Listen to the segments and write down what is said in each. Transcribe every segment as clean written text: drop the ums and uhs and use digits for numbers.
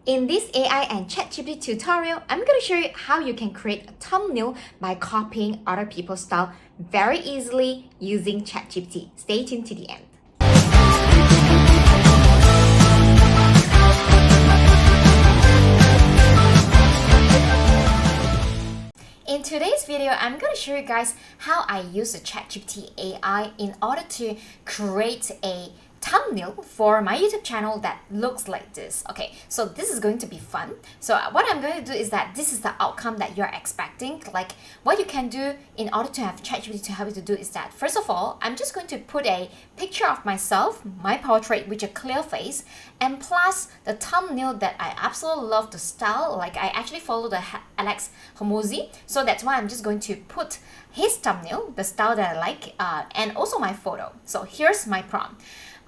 In this AI and ChatGPT tutorial, I'm going to show you how you can create a thumbnail by copying other people's style very easily using ChatGPT. Stay tuned to the end. In today's video, I'm going to show you guys how I use the ChatGPT AI in order to create a thumbnail for my YouTube channel that looks like this. Okay, so this is going to be fun. So what I'm going to do is that this is the outcome that you're expecting. Like what you can do in order to have ChatGPT to help you to do is that, first of all, I'm just going to put a picture of myself, my portrait with a clear face, and plus the thumbnail that I absolutely love the style. Like I actually follow the Alex Hormozi, so that's why I'm just going to put his thumbnail, the style that I like, and also my photo. So here's my prompt.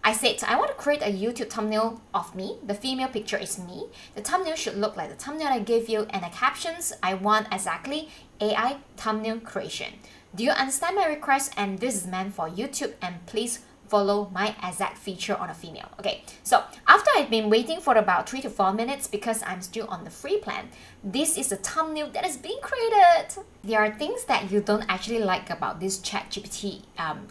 I said, I want to create a YouTube thumbnail of me. The female picture is me. The thumbnail should look like the thumbnail I gave you, and the captions, I want exactly AI thumbnail creation. Do you understand my request? And this is meant for YouTube, and please follow my exact feature on a female. Okay, so after I've been waiting for about 3 to 4 minutes because I'm still on the free plan, this is the thumbnail that is being created. There are things that you don't actually like about this ChatGPT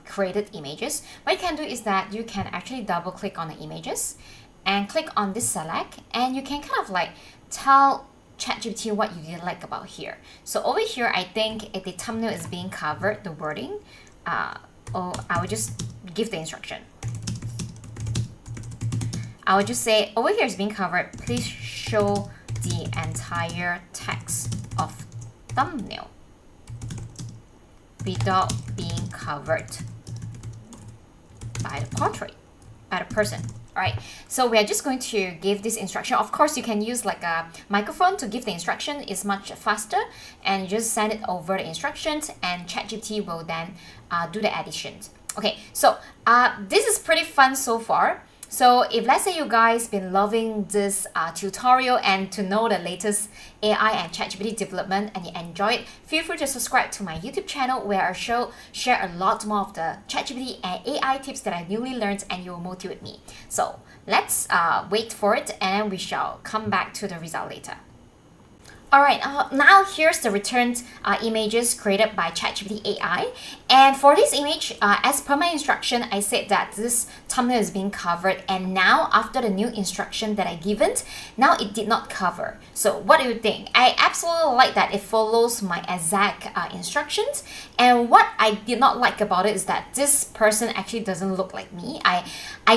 created images. What you can do is that you can actually double click on the images and click on this select, and you can kind of like tell ChatGPT what you didn't like about here. So over here, I think if the thumbnail is being covered, the wording, I would just give the instruction. I would just say, over here is being covered, please show the entire text of thumbnail without being covered by the portrait, by the person. All right, so we are just going to give this instruction. Of course, you can use like a microphone to give the instruction. It's much faster, and you just send it over the instructions, and ChatGPT will then do the additions. Okay, so this is pretty fun so far. So if let's say you guys been loving this tutorial and to know the latest AI and ChatGPT development and you enjoy it, feel free to subscribe to my YouTube channel where I share a lot more of the ChatGPT and AI tips that I newly learned, and you will motivate me. So let's wait for it, and we shall come back to the result later. Alright, now here's the returned images created by ChatGPT AI. And for this image, as per my instruction, I said that this thumbnail is being covered, and now after the new instruction that I given, now it did not cover. So what do you think? I absolutely like that it follows my exact instructions. And what I did not like about it is that this person actually doesn't look like me. I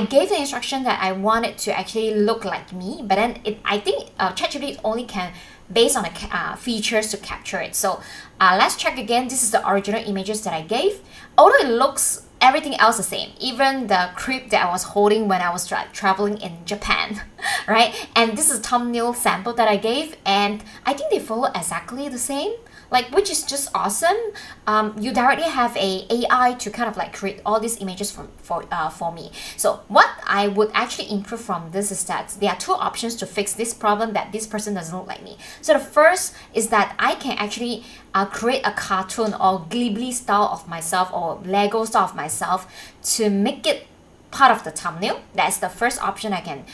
gave the instruction that I want it to actually look like me, but then I think ChatGPT only can based on the features to capture it. So let's check again. This is the original images that I gave. Although it looks everything else the same, even the crib that I was holding when I was traveling in Japan, right? And this is a thumbnail sample that I gave, and I think they follow exactly the same, like, which is just awesome. You directly have a AI to kind of like create all these images for me. So what I would actually improve from this is that there are two options to fix this problem that this person doesn't look like me. So the first is that I can actually create a cartoon or Ghibli style of myself or Lego style of myself to make it part of the thumbnail. That's the first option I can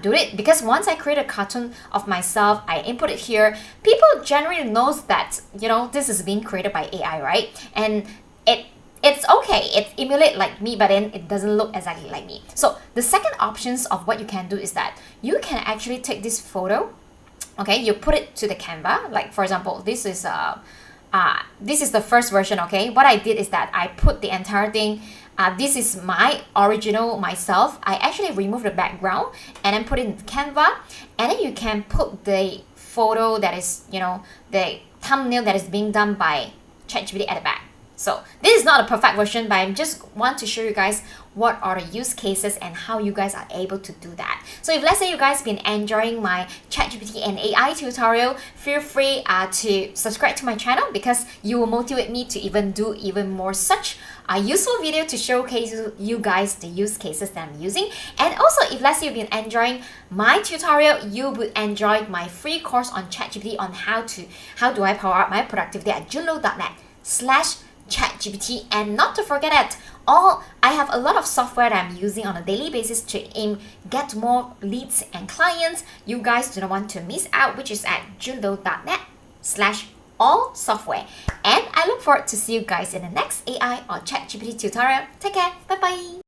do it, because once I create a cartoon of myself, I input it here, people generally knows that, you know, this is being created by AI, right? And it's okay, it emulates like me, but then it doesn't look exactly like me. So the second options of what you can do is that you can actually take this photo, okay, you put it to the Canva. Like for example, this is the first version. Okay, what I did is that I put the entire thing. This is my original myself. I actually removed the background and then put it in Canva, and then you can put the photo that is, you know, the thumbnail that is being done by ChatGPT at the back. So this is not a perfect version, but I just want to show you guys what are the use cases and how you guys are able to do that. So if let's say you guys been enjoying my ChatGPT and AI tutorial, feel free to subscribe to my channel, because you will motivate me to do even more such useful video to showcase you guys the use cases that I'm using. And also, if let's say you've been enjoying my tutorial, you would enjoy my free course on ChatGPT on how do I power up my productivity at junlo.net/ChatGPT. And not to forget that I have a lot of software that I'm using on a daily basis to get more leads and clients. You guys do not want to miss out, which is at jundo.net/all software. And I look forward to see you guys in the next AI or ChatGPT tutorial. Take care. Bye bye.